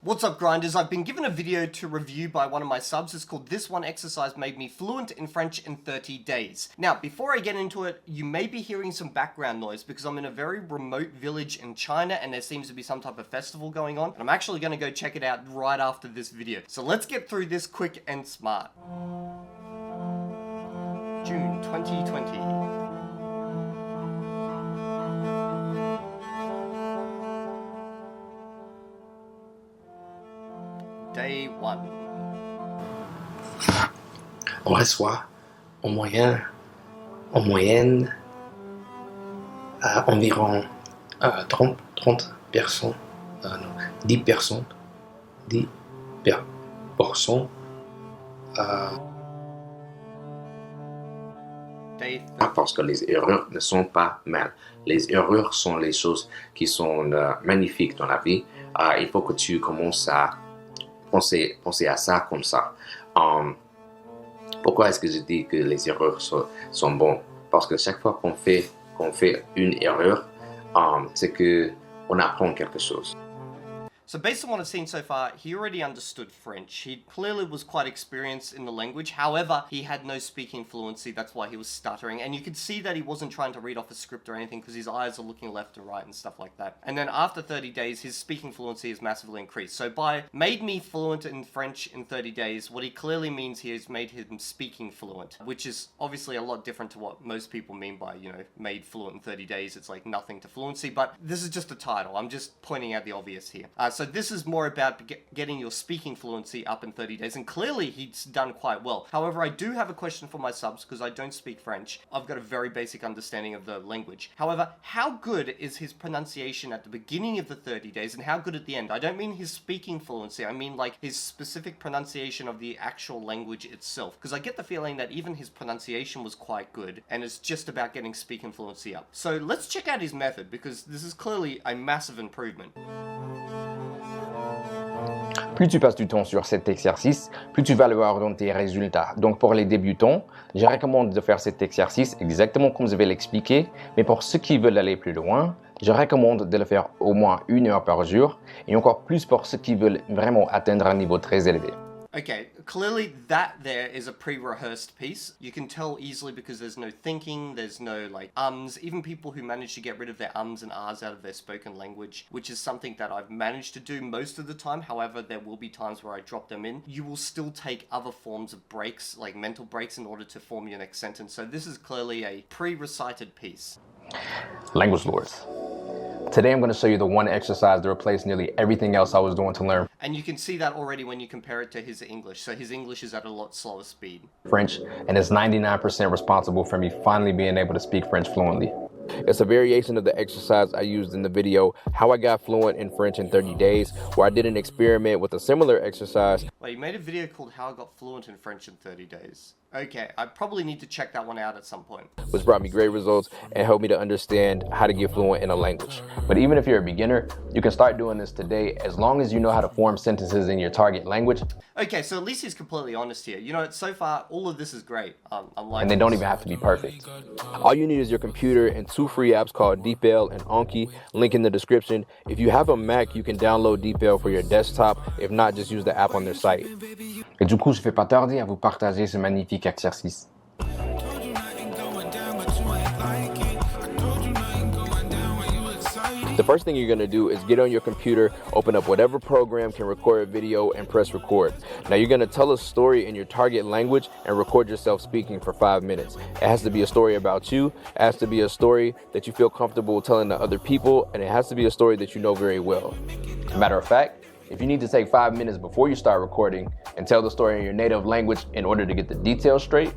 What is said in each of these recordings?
What's up, grinders? I've been given a video to review by one of my subs. It's called "This One Exercise Made Me Fluent in French in 30 Days." Now, before I get into it, you may be hearing some background noise because I'm in a very remote village in China and there seems to be some type of festival going on. And I'm actually going to go check it out right after this video. So let's get through this quick and smart. June 2020. Day 1. On reçoit en moyenne environ 30 personnes, non, 10 personnes, 10 personnes. Day 3. Parce que les erreurs ne sont pas mal. Les erreurs sont les choses qui sont magnifiques dans la vie. Il faut que tu commences à penser à ça comme ça. Pourquoi est-ce que je dis que les erreurs sont bonnes? Parce que chaque fois qu'on fait une erreur, c'est que on apprend quelque chose. So based on what I've seen so far, he already understood French. He clearly was quite experienced in the language. However, he had no speaking fluency. That's why he was stuttering. And you could see that he wasn't trying to read off a script or anything because his eyes are looking left and right and stuff like that. And then after 30 days, his speaking fluency has massively increased. So by made me fluent in French in 30 days, what he clearly means here is made him speaking fluent, which is obviously a lot different to what most people mean by, made fluent in 30 days. It's like nothing to fluency, but this is just a title. I'm just pointing out the obvious here. So this is more about getting your speaking fluency up in 30 days, and clearly he's done quite well. However, I do have a question for my subs because I don't speak French. I've got a very basic understanding of the language. However, how good is his pronunciation at the beginning of the 30 days and how good at the end? I don't mean his speaking fluency, I mean like his specific pronunciation of the actual language itself, because I get the feeling that even his pronunciation was quite good and it's just about getting speaking fluency up. So let's check out his method because this is clearly a massive improvement. Plus tu passes du temps sur cet exercice, plus tu vas le voir dans tes résultats. Donc pour les débutants, je recommande de faire cet exercice exactement comme je vais l'expliquer, mais pour ceux qui veulent aller plus loin, je recommande de le faire au moins 1 heure par jour, et encore plus pour ceux qui veulent vraiment atteindre un niveau très élevé. Okay, clearly that there is a pre-rehearsed piece. You can tell easily because there's no thinking, there's no like ums, even people who manage to get rid of their ums and ahs out of their spoken language, which is something that I've managed to do most of the time. However, there will be times where I drop them in. You will still take other forms of breaks, like mental breaks, in order to form your next sentence. So this is clearly a pre-recited piece. LanguageLords. Today I'm going to show you the one exercise to replace nearly everything else I was doing to learn And you can see that already when you compare it to his English. So his English is at a lot slower speed. French, and it's 99% responsible for me finally being able to speak French fluently. It's a variation of the exercise I used in the video, How I Got Fluent in French in 30 Days, where I did an experiment with a similar exercise. Well, you made a video called How I Got Fluent in French in 30 Days. Okay, I probably need to check that one out at some point. Which brought me great results and helped me to understand how to get fluent in a language. But even if you're a beginner, you can start doing this today as long as you know how to form sentences in your target language. Okay, so at least he's completely honest here. So far, all of this is great. And they don't even have to be perfect. All you need is your computer and 2 free apps called DeepL and Anki, link in the description. If you have a Mac, you can download DeepL for your desktop. If not, just use the app on their site. Et du coup, je ne vais pas tarder à vous partager ce magnifique exercice. The first thing you're going to do is get on your computer, open up whatever program can record a video, and press record. Now you're going to tell a story in your target language and record yourself speaking for 5 minutes. It has to be a story about you, it has to be a story that you feel comfortable telling to other people, and it has to be a story that you know very well. Matter of fact, if you need to take 5 minutes before you start recording and tell the story in your native language in order to get the details straight,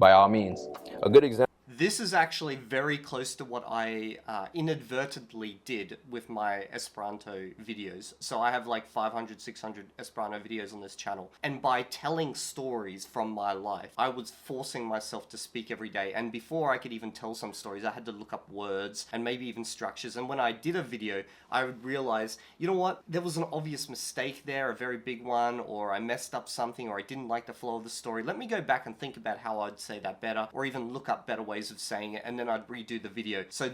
by all means. A good example. This is actually very close to what I inadvertently did with my Esperanto videos. So I have like 500, 600 Esperanto videos on this channel. And by telling stories from my life, I was forcing myself to speak every day. And before I could even tell some stories, I had to look up words and maybe even structures. And when I did a video, I would realize, you know what, there was an obvious mistake there, a very big one, or I messed up something, or I didn't like the flow of the story. Let me go back and think about how I'd say that better, or even look up better ways ways of saying it, and then I'd redo the video. So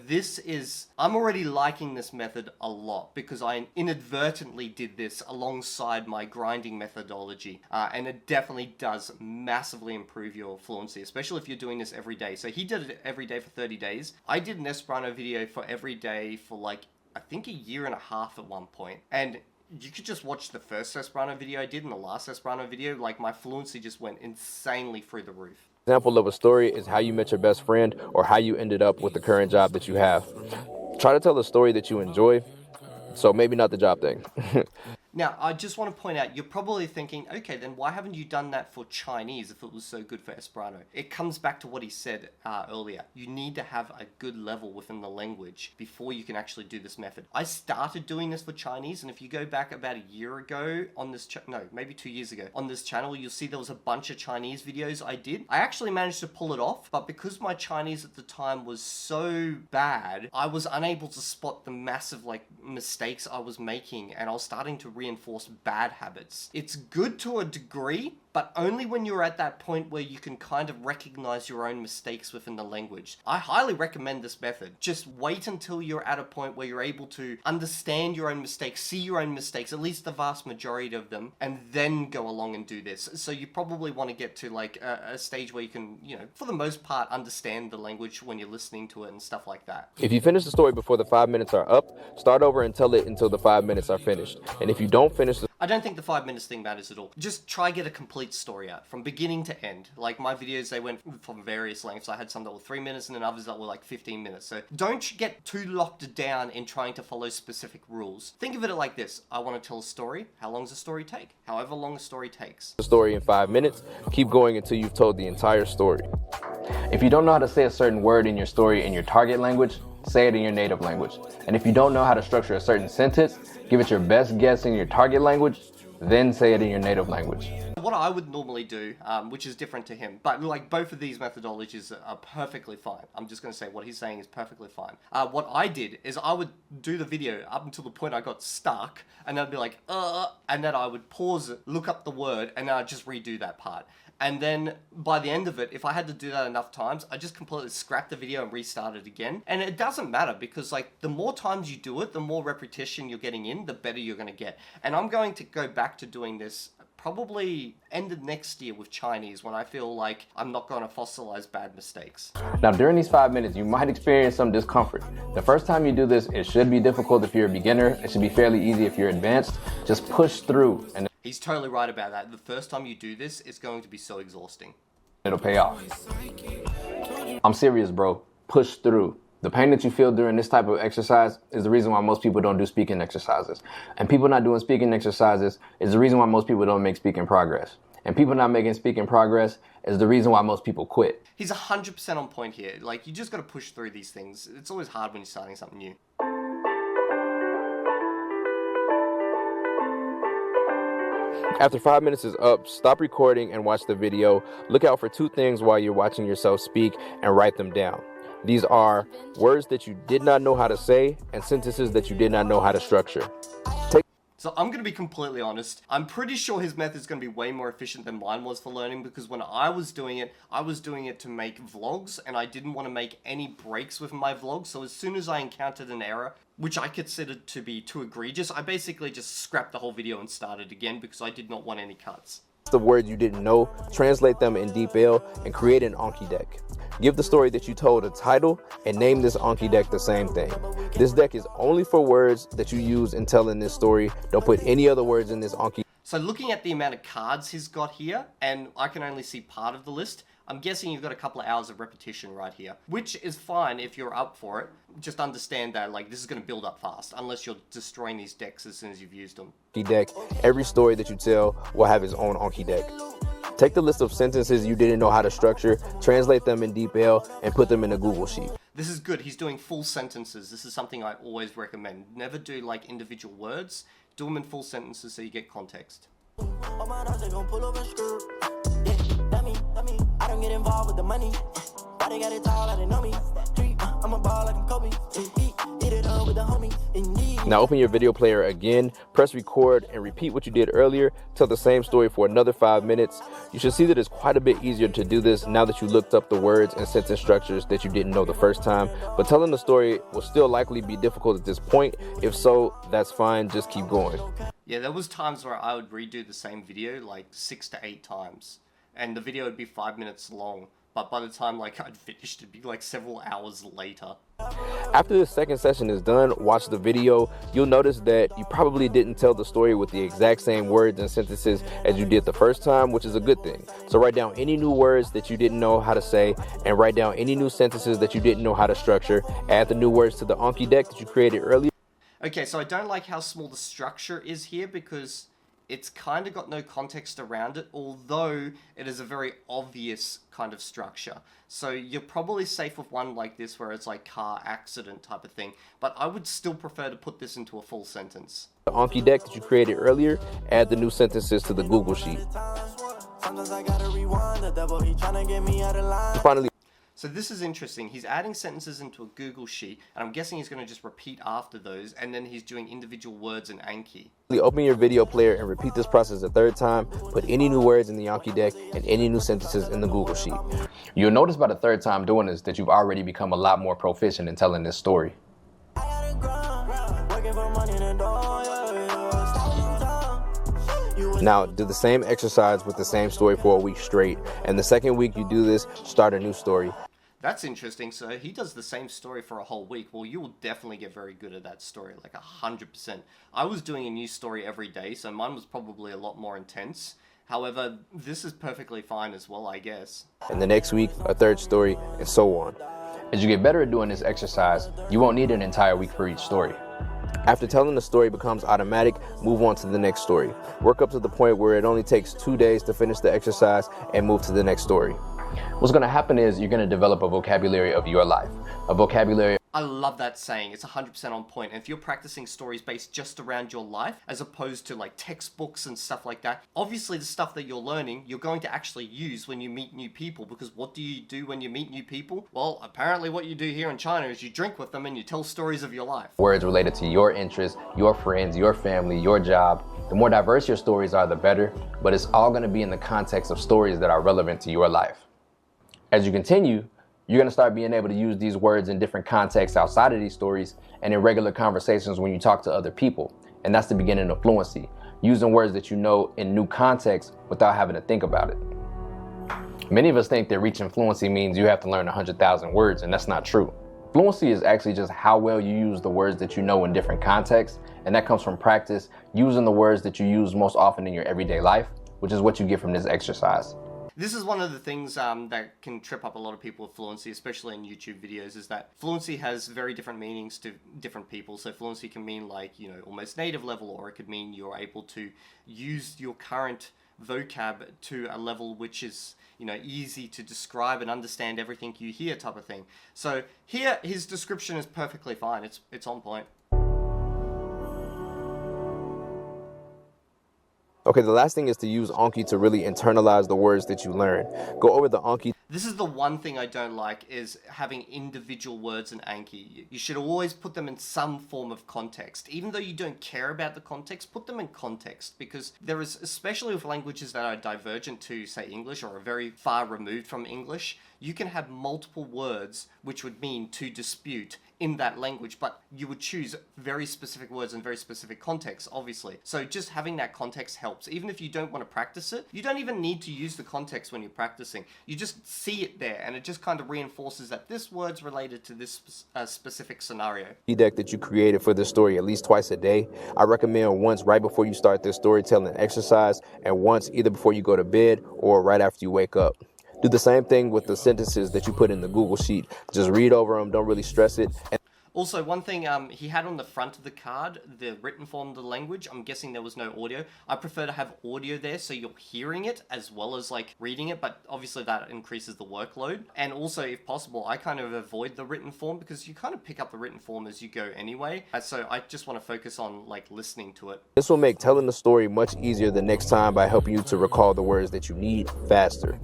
I'm already liking this method a lot because I inadvertently did this alongside my grinding methodology, and it definitely does massively improve your fluency, especially if you're doing this every day. So he did it every day for 30 days. I did an Esperanto video for every day for like, I think a year and a half at one point. And you could just watch the first Esperanto video I did and the last Esperanto video. Like, my fluency just went insanely through the roof. Example of a story is how you met your best friend or how you ended up with the current job that you have. Try to tell a story that you enjoy, so maybe not the job thing. Now, I just want to point out, you're probably thinking, okay, then why haven't you done that for Chinese if it was so good for Esperanto? It comes back to what he said earlier. You need to have a good level within the language before you can actually do this method. I started doing this for Chinese, and if you go back about a year ago on this maybe 2 years ago, on this channel, you'll see there was a bunch of Chinese videos I did. I actually managed to pull it off, but because my Chinese at the time was so bad, I was unable to spot the massive mistakes I was making, and I was starting to reinforce bad habits. It's good to a degree, but only when you're at that point where you can kind of recognize your own mistakes within the language. I highly recommend this method. Just wait until you're at a point where you're able to understand your own mistakes, see your own mistakes, at least the vast majority of them, and then go along and do this. So you probably want to get to like a stage where you can, for the most part, understand the language when you're listening to it and stuff like that. If you finish the story before the 5 minutes are up, start over and tell it until the 5 minutes are finished. And if you don't finish the I don't think the 5 minutes thing matters at all. Just try get a complete story out from beginning to end. Like my videos, they went from various lengths. I had some that were 3 minutes and then others that were like 15 minutes. So don't get too locked down in trying to follow specific rules. Think of it like this. I want to tell a story. How long does a story take? However long a story takes. story in 5 minutes, keep going until you've told the entire story. If you don't know how to say a certain word in your story in your target language, say it in your native language. And if you don't know how to structure a certain sentence, give it your best guess in your target language, then say it in your native language. What I would normally do, which is different to him, but like both of these methodologies are perfectly fine. I'm just going to say what he's saying is perfectly fine. What I did is I would do the video up until the point I got stuck, and I'd be like, and then I would pause it, look up the word, and then I'd just redo that part. And then by the end of it, if I had to do that enough times, I just completely scrapped the video and restart it again. And it doesn't matter because like the more times you do it, the more repetition you're getting in, the better you're going to get. And I'm going to go back to doing this probably end of next year with Chinese when I feel like I'm not going to fossilize bad mistakes. Now during these 5 minutes, you might experience some discomfort. The first time you do this, it should be difficult if you're a beginner. It should be fairly easy if you're advanced. Just push through and He's totally right about that. The first time you do this, it's going to be so exhausting. it'll pay off. I'm serious, bro. Push through. The pain that you feel during this type of exercise is the reason why most people don't do speaking exercises. And people not doing speaking exercises is the reason why most people don't make speaking progress. And people not making speaking progress is the reason why most people quit. He's 100% on point here. Like, you just got to push through these things. It's always hard when you're starting something new. After 5 minutes is up, stop recording and watch the video. Look out for two things while you're watching yourself speak and write them down. These are words that you did not know how to say and sentences that you did not know how to structure. So I'm going to be completely honest. I'm pretty sure his method is going to be way more efficient than mine was for learning, because when I was doing it to make vlogs, and I didn't want to make any breaks with my vlogs. So as soon as I encountered an error, which I considered to be too egregious, I basically just scrapped the whole video and started again because I did not want any cuts. The words you didn't know, translate them in DeepL, and create an Anki deck. Give the story that you told a title and name this Anki deck the same thing. This deck is only for words that you use in telling this story. Don't put any other words in this Anki. So looking at the amount of cards he's got here, and I can only see part of the list, I'm guessing you've got a couple of hours of repetition right here, which is fine if you're up for it. Just understand that like this is going to build up fast, unless you're destroying these decks as soon as you've used them. Anki deck. Every story that you tell will have its own Anki deck. Take the list of sentences you didn't know how to structure, translate them in DeepL, and put them in a Google Sheet. This is good. He's doing full sentences. This is something I always recommend. Never do like individual words. Do them in full sentences so you get context. I don't get involved with the money. Why they got it tall, I didn't know me. Now open your video player again, press record, and repeat what you did earlier. Tell the same story for another 5 minutes. You should see that it's quite a bit easier to do this now that you looked up the words and sentence structures that you didn't know the first time. But telling the story will still likely be difficult at this point. If so, that's fine. Just keep going. Yeah, there was times where I would redo the same video like 6 to 8 times, and the video would be 5 minutes long. But by the time like I'd finished, it'd be like several hours later. After the second session is done, watch the video. You'll notice that you probably didn't tell the story with the exact same words and sentences as you did the first time, which is a good thing. So write down any new words that you didn't know how to say, and write down any new sentences that you didn't know how to structure. Add the new words to the Anki deck that you created earlier. Okay, so I don't like how small the structure is here because it's kind of got no context around it, although it is a very obvious kind of structure. So you're probably safe with one like this where it's like car accident type of thing, but I would still prefer to put this into a full sentence. The Anki deck that you created earlier, add the new sentences to the Google Sheet. Finally, so this is interesting. He's adding sentences into a Google Sheet, and I'm guessing he's going to just repeat after those, and then he's doing individual words in Anki. open your video player and repeat this process a third time. Put any new words in the Anki deck and any new sentences in the Google Sheet. You'll notice by the third time doing this that you've already become a lot more proficient in telling this story. Now, do the same exercise with the same story for a week straight. And the second week you do this, start a new story. That's interesting. So he does the same story for a whole week. Well, you will definitely get very good at that story, like 100%. I was doing a new story every day, so mine was probably a lot more intense. However, this is perfectly fine as well, I guess. And the next week, a third story, and so on. As you get better at doing this exercise, you won't need an entire week for each story. After telling the story becomes automatic, move on to the next story. Work up to the point where it only takes 2 days to finish the exercise and move to the next story. What's going to happen is you're going to develop a vocabulary of your life. A vocabulary. I love that saying. It's 100% on point. And if you're practicing stories based just around your life, as opposed to like textbooks and stuff like that, obviously the stuff that you're learning, you're going to actually use when you meet new people. Because what do you do when you meet new people? Well, apparently what you do here in China is you drink with them and you tell stories of your life. Words related to your interests, your friends, your family, your job. The more diverse your stories are, the better. But it's all going to be in the context of stories that are relevant to your life. As you continue, you're going to start being able to use these words in different contexts outside of these stories and in regular conversations when you talk to other people. And that's the beginning of fluency, using words that you know in new contexts without having to think about it. Many of us think that reaching fluency means you have to learn 100,000 words, and that's not true. Fluency is actually just how well you use the words that you know in different contexts, and that comes from practice using the words that you use most often in your everyday life, which is what you get from this exercise. This is one of the things that can trip up a lot of people with fluency, especially in YouTube videos, is that fluency has very different meanings to different people. So fluency can mean like, you know, almost native level, or it could mean you're able to use your current vocab to a level which is, you know, easy to describe and understand everything you hear type of thing. So here, his description is perfectly fine. It's on point. Okay, the last thing is to use Anki to really internalize the words that you learn. Go over the Anki. This is the one thing I don't like, is having individual words in Anki. You should always put them in some form of context. Even though you don't care about the context, put them in context, because there is, especially with languages that are divergent to, say, English, or are very far removed from English, you can have multiple words which would mean to dispute in that language, but you would choose very specific words in very specific contexts, obviously. So just having that context helps. Even if you don't want to practice it, you don't even need to use the context when you're practicing. You just see it there, and it just kind of reinforces that this word's related to this specific scenario. Deck that you created for this story at least twice a day. I recommend once right before you start this storytelling exercise, and once either before you go to bed or right after you wake up. Do the same thing with the sentences that you put in the Google Sheet. Just read over them, don't really stress it. Also, one thing he had on the front of the card, the written form of the language, I'm guessing there was no audio. I prefer to have audio there so you're hearing it as well as like reading it, but obviously that increases the workload. And also, if possible, I kind of avoid the written form because you kind of pick up the written form as you go anyway. So I just want to focus on like listening to it. This will make telling the story much easier the next time by helping you to recall the words that you need faster.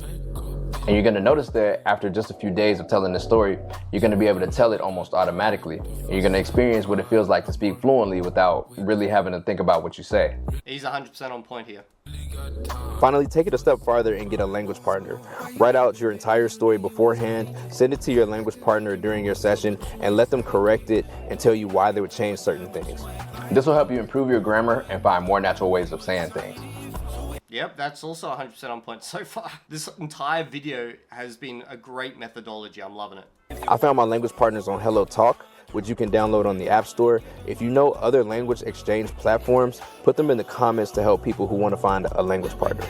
And you're gonna notice that after just a few days of telling this story, you're gonna be able to tell it almost automatically. And you're gonna experience what it feels like to speak fluently without really having to think about what you say. He's 100% on point here. Finally, take it a step farther and get a language partner. Write out your entire story beforehand, send it to your language partner during your session, and let them correct it and tell you why they would change certain things. This will help you improve your grammar and find more natural ways of saying things. Yep, that's also 100% on point so far. This entire video has been a great methodology. I'm loving it. I found my language partners on Hello Talk, which you can download on the App Store. If you know other language exchange platforms, put them in the comments to help people who want to find a language partner.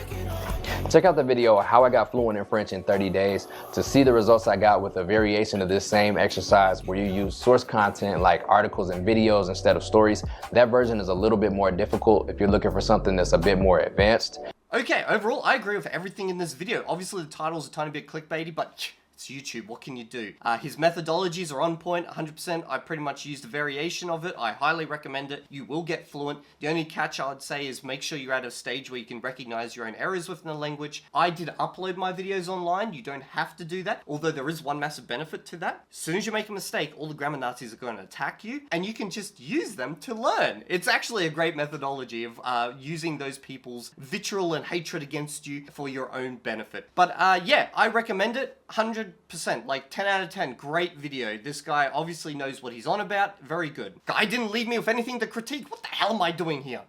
Check out the video, How I Got Fluent in French in 30 Days, to see the results I got with a variation of this same exercise where you use source content like articles and videos instead of stories. That version is a little bit more difficult if you're looking for something that's a bit more advanced. Okay, overall, I agree with everything in this video. Obviously, the title's a tiny bit clickbaity, but it's YouTube. What can you do? His methodologies are on point, 100%. I pretty much used a variation of it. I highly recommend it. You will get fluent. The only catch I would say is make sure you're at a stage where you can recognize your own errors within the language. I did upload my videos online. You don't have to do that, although there is one massive benefit to that. As soon as you make a mistake, all the grammar Nazis are going to attack you, and you can just use them to learn. It's actually a great methodology of using those people's vitriol and hatred against you for your own benefit. But yeah, I recommend it. 100%, like 10 out of 10, great video. This guy obviously knows what he's on about, very good. Guy didn't leave me with anything to critique. What the hell am I doing here?